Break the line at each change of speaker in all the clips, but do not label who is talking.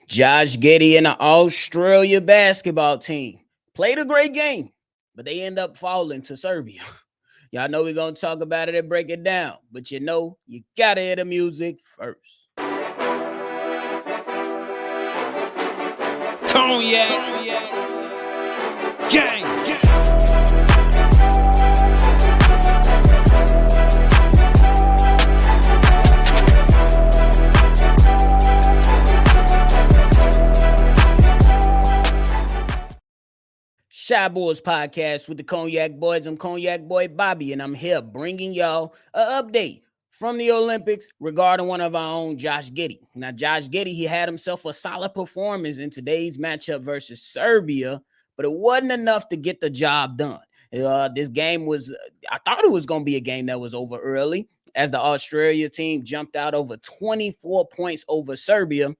Josh Giddey and the Australia basketball team played a great game, but they end up falling to Serbia. Y'all know we're going to talk about it and break it down, but you got to hear the music first.
Cognac, gang.
Shy Boys Podcast with the Cognac Boys. I'm Cognac Boy Bobby, and I'm here bringing y'all an update from the Olympics regarding one of our own, Josh Giddey. Now, Josh Giddey, he had himself a solid performance in today's matchup versus Serbia, but it wasn't enough to get the job done. This game was, I thought it was going to be a game that was over early, as the Australia team jumped out over 24 points over Serbia,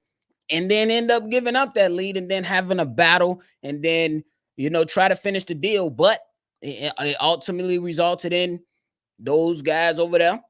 and then end up giving up that lead and then having a battle and then try to finish the deal. But it ultimately resulted in those guys over there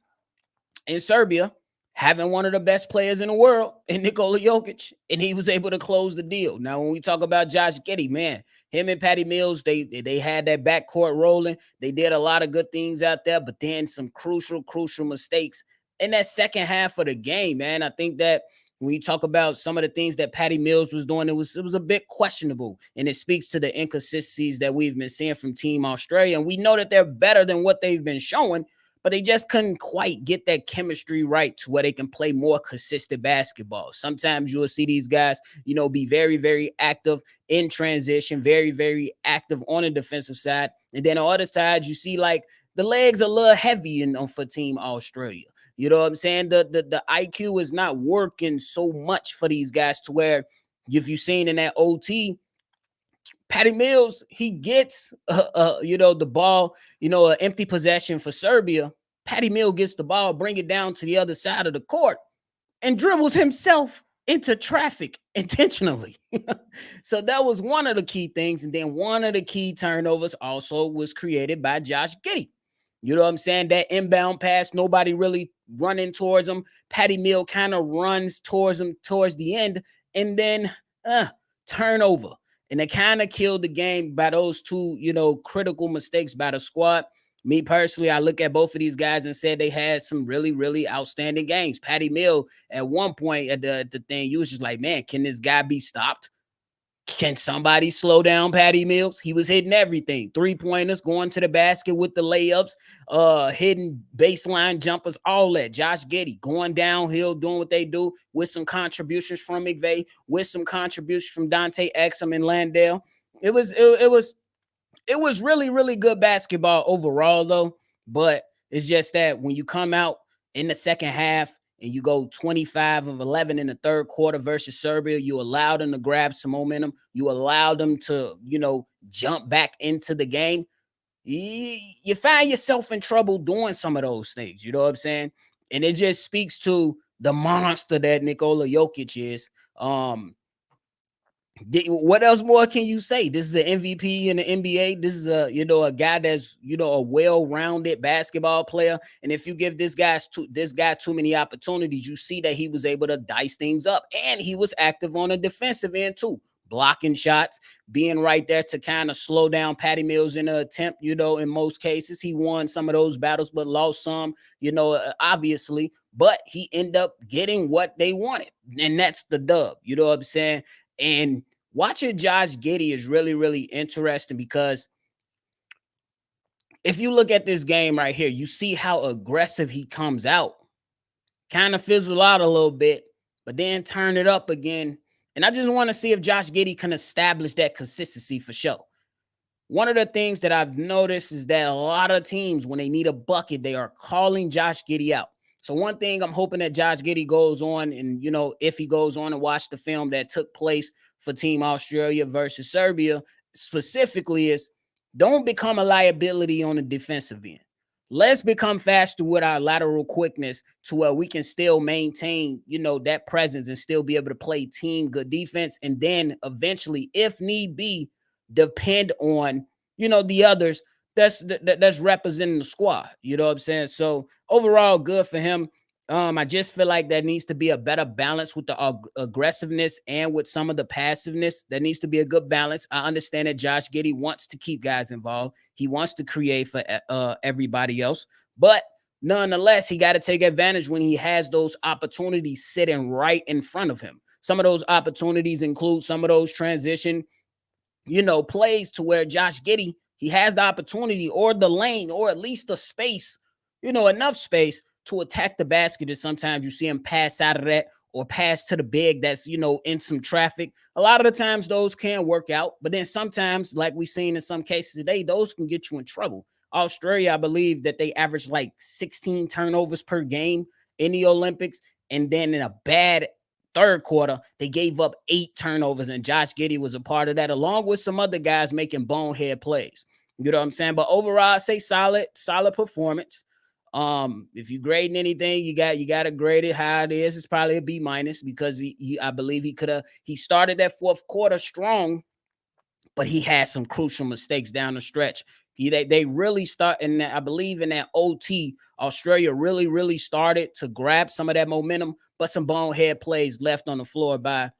in Serbia having one of the best players in the world in Nikola Jokic, and he was able to close the deal. Now, when we talk about Josh Giddey, man, him and Patty Mills, they had that backcourt rolling. They did a lot of good things out there, but then some crucial mistakes in that second half of the game, man. I think that when you talk about some of the things that Patty Mills was doing, it was a bit questionable, and it speaks to the inconsistencies that we've been seeing from Team Australia. And we know that they're better than what they've been showing, but they just couldn't quite get that chemistry right to where they can play more consistent basketball. Sometimes you'll see these guys, be very, very active in transition, very, very active on the defensive side. And then on other sides, you see like the legs a little heavy for Team Australia. You know what I'm saying? The IQ is not working so much for these guys to where, if you've seen in that OT, Patty Mills, he gets, the ball, an empty possession for Serbia. Patty Mills gets the ball, bring it down to the other side of the court, and dribbles himself into traffic intentionally. So that was one of the key things. And then one of the key turnovers also was created by Josh Giddey. You know what I'm saying? That inbound pass, nobody really running towards him. Patty Mills kind of runs towards him towards the end, and then turnover. And it kind of killed the game by those two, critical mistakes by the squad. Me personally, I look at both of these guys and said they had some really, really outstanding games. Patty Mills, at one point at the thing, you was just like, man, can this guy be stopped? Can somebody slow down Patty Mills? He was hitting everything. 3-pointers, going to the basket with the layups, hitting baseline jumpers, all that. Josh Giddey going downhill, doing what they do, with some contributions from McVay, with some contributions from Dante Exum and Landale. It was really, really good basketball overall, though. But it's just that when you come out in the second half and you go 25 of 11 in the third quarter versus Serbia, you allow them to grab some momentum. You allow them to, jump back into the game. You find yourself in trouble doing some of those things. You know what I'm saying? And it just speaks to the monster that Nikola Jokic is. What else more can you say? This is an MVP in the NBA. This is a guy that's a well-rounded basketball player. And if you give this guy too many opportunities, you see that he was able to dice things up, and he was active on the defensive end too, blocking shots, being right there to kind of slow down Patty Mills in an attempt. In most cases, he won some of those battles, but lost some. Obviously, but he ended up getting what they wanted, and that's the dub. You know what I'm saying? And watching Josh Giddey is really, really interesting, because if you look at this game right here, you see how aggressive he comes out, kind of fizzle out a little bit, but then turn it up again. And I just want to see if Josh Giddey can establish that consistency for sure. One of the things that I've noticed is that a lot of teams, when they need a bucket, they are calling Josh Giddey out. So one thing I'm hoping that Josh Giddey goes on and, if he goes on and watch the film that took place for Team Australia versus Serbia specifically, is don't become a liability on the defensive end. Let's become faster with our lateral quickness to where we can still maintain, that presence and still be able to play team good defense. And then eventually, if need be, depend on, the others that's representing the squad. You know what I'm saying? So overall, good for him. I just feel like there needs to be a better balance with the aggressiveness and with some of the passiveness. There needs to be a good balance. I understand that Josh Giddey wants to keep guys involved. He wants to create for everybody else, but nonetheless, he got to take advantage when he has those opportunities sitting right in front of him. Some of those opportunities include some of those transition, plays to where Josh Giddey, he has the opportunity or the lane or at least the space, enough space to attack the basket. And sometimes you see him pass out of that or pass to the big that's, in some traffic. A lot of the times those can work out, but then sometimes, like we've seen in some cases today, those can get you in trouble. Australia, I believe that they averaged like 16 turnovers per game in the Olympics. And then in a bad third quarter, they gave up 8 turnovers, and Josh Giddey was a part of that, along with some other guys making bonehead plays. You know what I'm saying? But overall, I say solid performance. If you grading anything, you got to grade it how it is. It's probably a B minus because I believe he started that fourth quarter strong, but he had some crucial mistakes down the stretch. They really start, and I believe in that OT, Australia really started to grab some of that momentum, but some bonehead plays left on the floor by,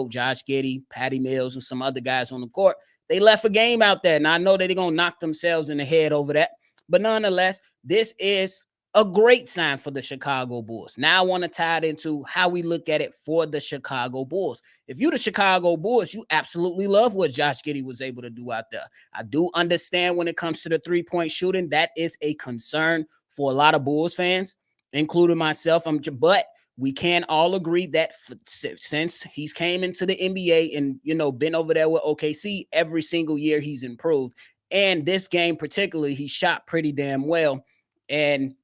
Josh Giddey, Patty Mills, and some other guys on the court. They left a game out there, and I know that they're going to knock themselves in the head over that. But nonetheless, this is a great sign for the Chicago Bulls. Now I want to tie it into how we look at it for the Chicago Bulls. If you're the Chicago Bulls, you absolutely love what Josh Giddey was able to do out there. I do understand when it comes to the three-point shooting, that is a concern for a lot of Bulls fans, including myself. But we can all agree that since he's came into the NBA and, been over there with OKC, every single year he's improved. And this game particularly, he shot pretty damn well. And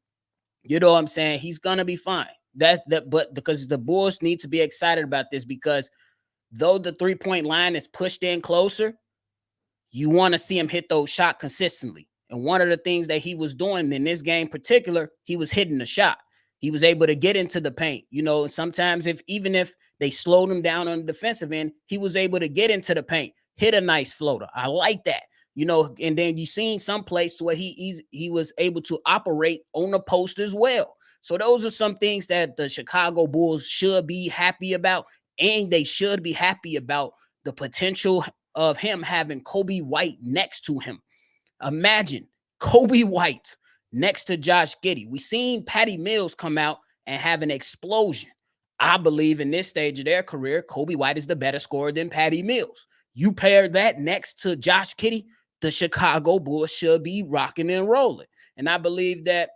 you know what I'm saying? He's gonna be fine. But because the Bulls need to be excited about this, because though the 3-point line is pushed in closer, you want to see him hit those shots consistently. And one of the things that he was doing in this game in particular, he was hitting the shot. He was able to get into the paint. Sometimes even if they slowed him down on the defensive end, he was able to get into the paint, hit a nice floater. I like that. And then you seen some place where he was able to operate on the post as well. So those are some things that the Chicago Bulls should be happy about, and they should be happy about the potential of him having Kobe White next to him. Imagine Kobe White next to Josh Giddey. We seen Patty Mills come out and have an explosion. I believe in this stage of their career, Kobe White is the better scorer than Patty Mills. You pair that next to Josh Giddey, the Chicago Bulls should be rocking and rolling. And I believe that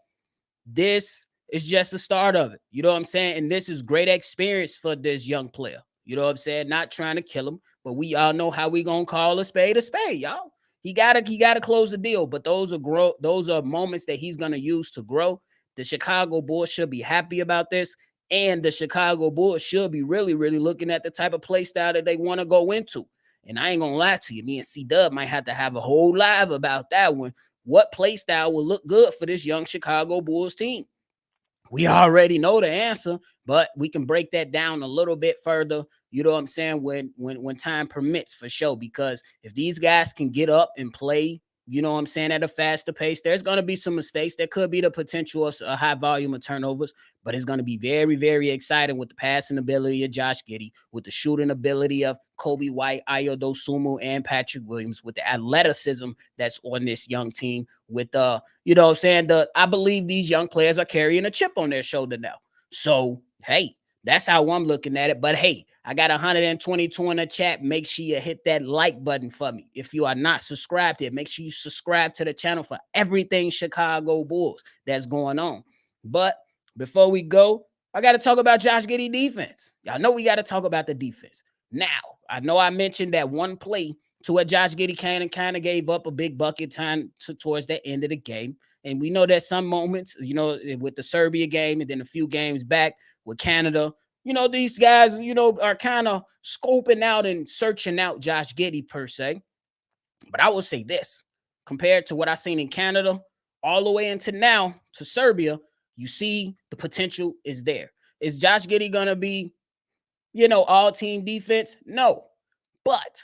this is just the start of it. You know what I'm saying? And this is great experience for this young player. You know what I'm saying? Not trying to kill him, but we all know how we gonna call a spade, y'all. He gotta close the deal. But those are moments that he's gonna use to grow. The Chicago Bulls should be happy about this. And the Chicago Bulls should be really, really looking at the type of play style that they want to go into. And I ain't gonna lie to you, me and C-Dub might have to have a whole live about that one. What play style will look good for this young Chicago Bulls team? We already know the answer, but we can break that down a little bit further. You know what I'm saying? When time permits, for sure. Because if these guys can get up and play, you know what I'm saying, at a faster pace, there's going to be some mistakes. There could be the potential of a high volume of turnovers, but it's going to be very, very exciting with the passing ability of Josh Giddey, with the shooting ability of Kobe White, Ayo Dosunmu, and Patrick Williams, with the athleticism that's on this young team. With you know what I'm saying, I believe these young players are carrying a chip on their shoulder now. So hey, that's how I'm looking at it. But hey, I got 122 in the chat. Make sure you hit that like button for me. If you are not subscribed to it, make sure you subscribe to the channel for everything Chicago Bulls that's going on. But before we go, I got to talk about Josh Giddey defense. Y'all know we got to talk about the defense. Now, I know I mentioned that one play to where Josh Giddey kind of gave up a big bucket time towards the end of the game. And we know that some moments, with the Serbia game and then a few games back with Canada, these guys, are kind of scoping out and searching out Josh Giddey per se. But I will say this, compared to what I've seen in Canada, all the way into now to Serbia, you see the potential is there. Is Josh Giddey going to be, all team defense? No. But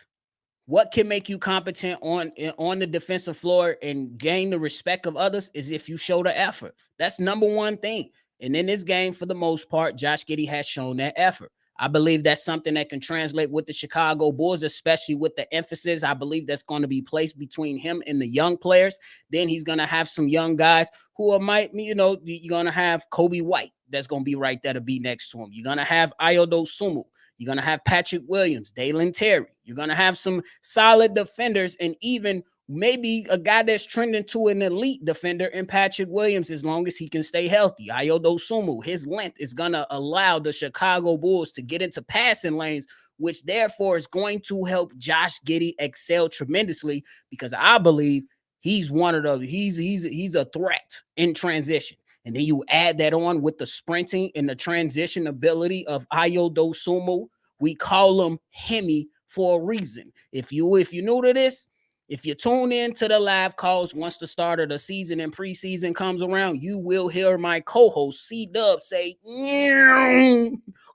what can make you competent on the defensive floor and gain the respect of others is if you show the effort. That's number one thing. And in this game, for the most part, Josh Giddey has shown that effort. I believe that's something that can translate with the Chicago Bulls, especially with the emphasis. I believe that's going to be placed between him and the young players. Then he's going to have some young guys who might, you're going to have Kobe White. That's going to be right there to be next to him. You're going to have Ayodo Sumu. You're going to have Patrick Williams, Dalen Terry. You're going to have some solid defenders and even maybe a guy that's trending to an elite defender in Patrick Williams as long as he can stay healthy. Ayodo Sumu, his length is going to allow the Chicago Bulls to get into passing lanes, which therefore is going to help Josh Giddey excel tremendously because I believe he's one of the he's a threat in transition. And then you add that on with the sprinting and the transition ability of Ayodo Sumu. We call him Hemi for a reason. If you new to this, if you tune in to the live calls once the start of the season and preseason comes around, you will hear my co-host C-Dub say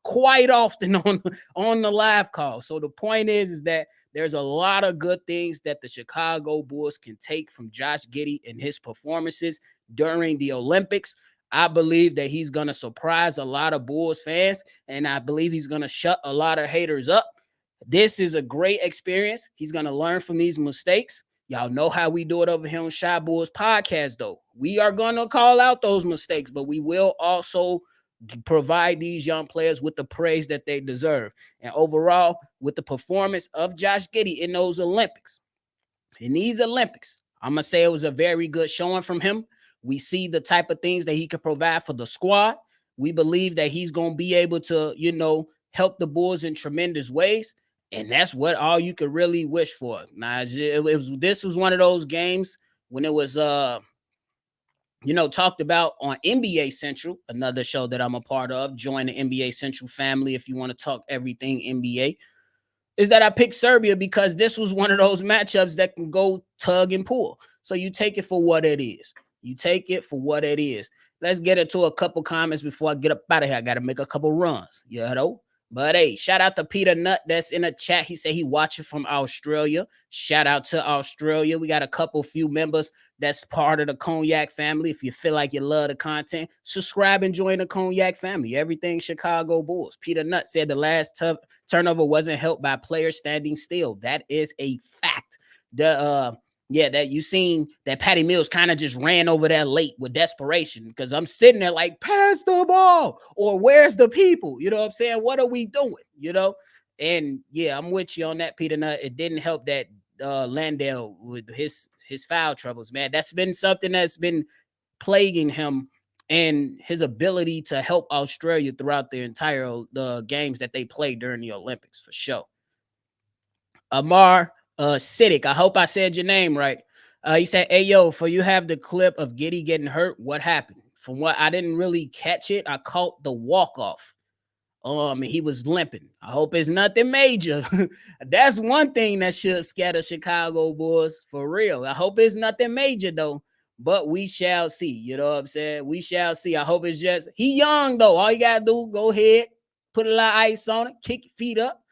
quite often on the live call. So the point is that there's a lot of good things that the Chicago Bulls can take from Josh Giddey and his performances during the Olympics. I believe that he's going to surprise a lot of Bulls fans, and I believe he's going to shut a lot of haters up. This is a great experience. He's going to learn from these mistakes. Y'all know how we do it over here on Shy Bulls podcast, though. We are going to call out those mistakes, but we will also provide these young players with the praise that they deserve. And overall, with the performance of Josh Giddey in those Olympics, in these Olympics, I'm going to say it was a very good showing from him. We see the type of things that he could provide for the squad. We believe that he's going to be able to, help the Bulls in tremendous ways. And that's what all you could really wish for. Now, this was one of those games when it was, talked about on NBA Central, another show that I'm a part of. Join the NBA Central family if you want to talk everything NBA. Is that I picked Serbia because this was one of those matchups that can go tug and pull. So you take it for what it is. You take it for what it is. Let's get into a couple comments before I get up out of here. I got to make a couple runs, But hey, shout out to Peter Nutt that's in the chat. He said he watching from Australia. Shout out to Australia. We got a few members that's part of the Cognac family. If you feel like you love the content, subscribe and join the Cognac family. Everything Chicago Bulls. Peter Nutt said the last turnover wasn't helped by players standing still. That is a fact. That you seen that Patty Mills kind of just ran over there late with desperation because I'm sitting there like, pass the ball or where's the people? You know what I'm saying? What are we doing? And yeah, I'm with you on that, Peter Nutt. It didn't help that Landale with his foul troubles, man. That's been something that's been plaguing him and his ability to help Australia throughout the entire games that they played during the Olympics for sure. Amar Siddick, I hope I said your name right. He said, hey, yo, for you have the clip of Giddey getting hurt, what happened? From what I didn't really catch it, I caught the walk-off. He was limping. I hope it's nothing major. That's one thing that should scare the Chicago Bulls for real. I hope it's nothing major, though. But we shall see. You know what I'm saying? We shall see. I hope it's just, he young, though. All you got to do, go ahead, put a little ice on it, kick your feet up.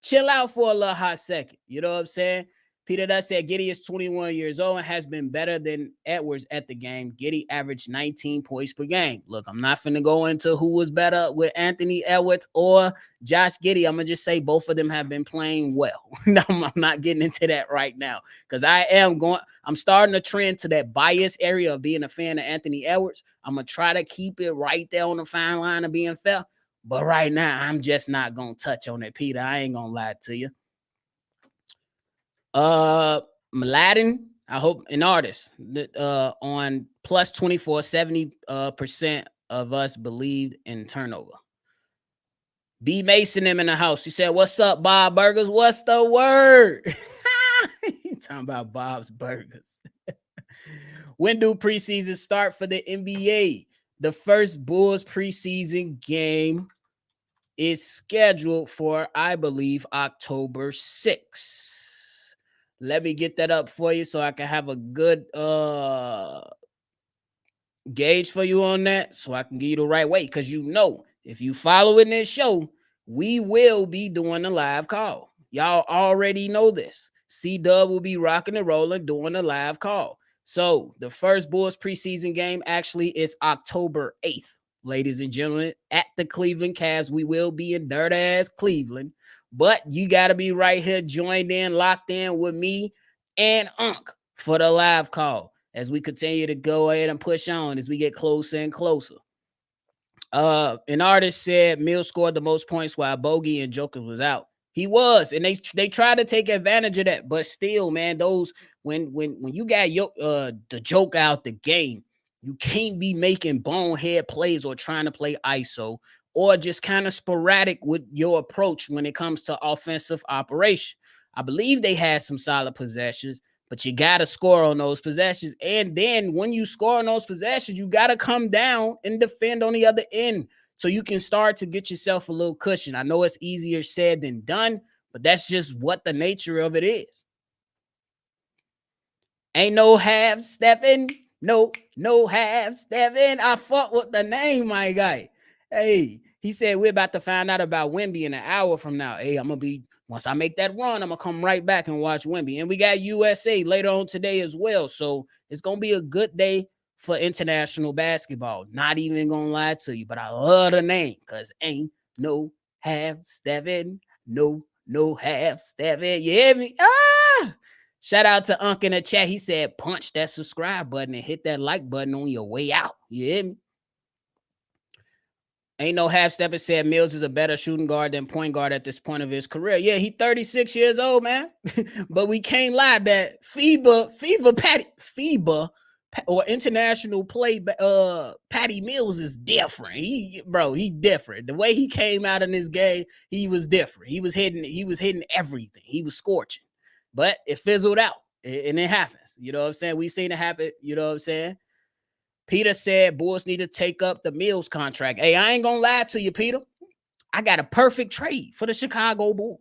Chill out for a little hot second. You know what I'm saying? Peter Dutt said Giddey is 21 years old and has been better than Edwards at the game. Giddey averaged 19 points per game. Look, I'm not finna go into who was better with Anthony Edwards or Josh Giddey. I'm going to just say both of them have been playing well. No, I'm not getting into that right now because I'm starting to trend to that bias area of being a fan of Anthony Edwards. I'm going to try to keep it right there on the fine line of being fair. But right now, I'm just not going to touch on it, Peter. I ain't going to lie to you. Mladen, I hope an artist on plus 24, 70% of us believed in turnover. B Mason him in the house. He said, what's up, Bob Burgers? What's the word? Talking about Bob's Burgers. When do preseason start for the NBA? The first Bulls preseason game is scheduled for, I believe, October 6th. Let me get that up for you so I can have a good gauge for you on that so I can give you the right way. Because if you follow in this show, we will be doing a live call. Y'all already know this. C-Dub will be rocking and rolling doing a live call. So the first Bulls preseason game actually is October 8th. ladies and gentlemen, at the Cleveland Cavs. We will be in dirt ass Cleveland, but you got to be right here, joined in, locked in with me and Unc for the live call as we continue to go ahead and push on as we get closer and closer. An artist said Mills scored the most points while Bogey and Joker was out. He was, and they tried to take advantage of that, but still, man, those when you got the joke out the game, you can't be making bonehead plays or trying to play ISO or just kind of sporadic with your approach when it comes to offensive operation. I believe they had some solid possessions, but you got to score on those possessions. And then when you score on those possessions, you got to come down and defend on the other end so you can start to get yourself a little cushion. I know it's easier said than done, but that's just what the nature of it is. Ain't no half stepping. No half stepping. I fought with the name, my guy. Hey, he said we're about to find out about Wemby in an hour from now. Hey, I'm going to be, once I make that run, I'm going to come right back and watch Wemby. And we got USA later on today as well. So it's going to be a good day for international basketball. Not even going to lie to you, but I love the name because ain't no half stepping. No half stepping. You hear me? Shout out to Unc in the chat. He said, punch that subscribe button and hit that like button on your way out. You hear me? Ain't no half stepper said Mills is a better shooting guard than point guard at this point of his career. Yeah, he 36 years old, man. But we can't lie that FIBA or international play Patty Mills is different. He different. The way he came out in this game, he was different. He was hitting everything. He was scorching. But it fizzled out. And it happens. You know what I'm saying? We've seen it happen. You know what I'm saying? Peter said Bulls need to take up the Mills contract. Hey, I ain't going to lie to you, Peter. I got a perfect trade for the Chicago Bulls.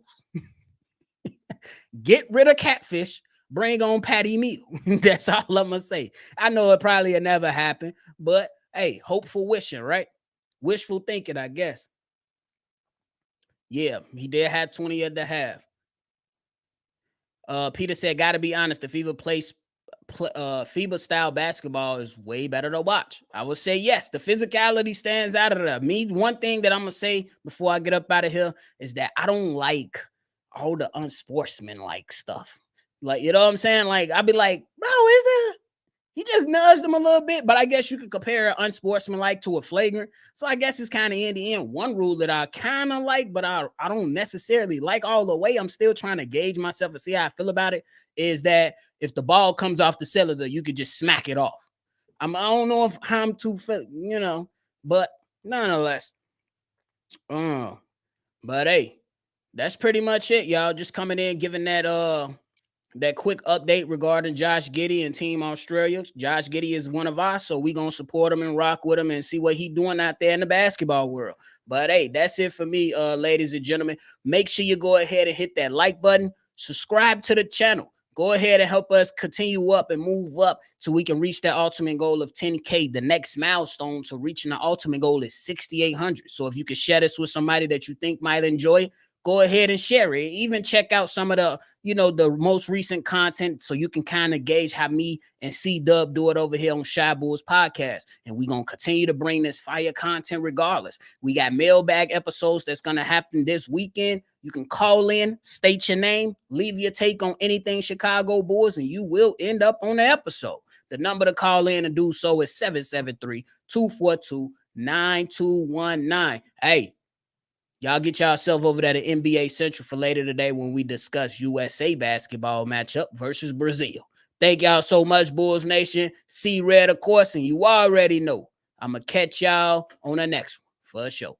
Get rid of Catfish. Bring on Patty Mills. That's all I'm going to say. I know it probably will never happen, but hey, hopeful wishing, right? Wishful thinking, I guess. Yeah, he did have 20 at the half. Peter said, got to be honest, the FIBA style basketball is way better to watch. I would say yes. The physicality stands out of that. One thing that I'm gonna say before I get up out of here is that I don't like all the unsportsmanlike stuff. Like, you know what I'm saying? Like, I'd be like, bro, is it? He just nudged him a little bit, but I guess you could compare unsportsmanlike to a flagrant. So I guess it's kind of in the end one rule that I kind of like, but I don't necessarily like all the way. I'm still trying to gauge myself and see how I feel about it. Is that if the ball comes off the cylinder, you could just smack it off. I don't know if I'm too, but nonetheless. But hey, that's pretty much it, y'all. Just coming in, giving that quick update regarding Josh Giddey and Team Australia. Josh Giddey is one of us, so we're going to support him and rock with him and see what he's doing out there in the basketball world. But hey, that's it for me, ladies and gentlemen. Make sure you go ahead and hit that like button. Subscribe to the channel. Go ahead and help us continue up and move up so we can reach that ultimate goal of 10K. The next milestone to reaching the ultimate goal is 6,800. So if you could share this with somebody that you think might enjoy, go ahead and share it. Even check out some of the, the most recent content so you can kind of gauge how me and C-Dub do it over here on Shy Bulls Podcast. And we're going to continue to bring this fire content regardless. We got mailbag episodes that's going to happen this weekend. You can call in, state your name, leave your take on anything Chicago Bulls, and you will end up on the episode. The number to call in and do so is 773-242-9219. Hey, y'all get yourself over there to NBA Central for later today when we discuss USA basketball matchup versus Brazil. Thank y'all so much, Bulls Nation. See Red, of course, and you already know I'm going to catch y'all on the next one for sure.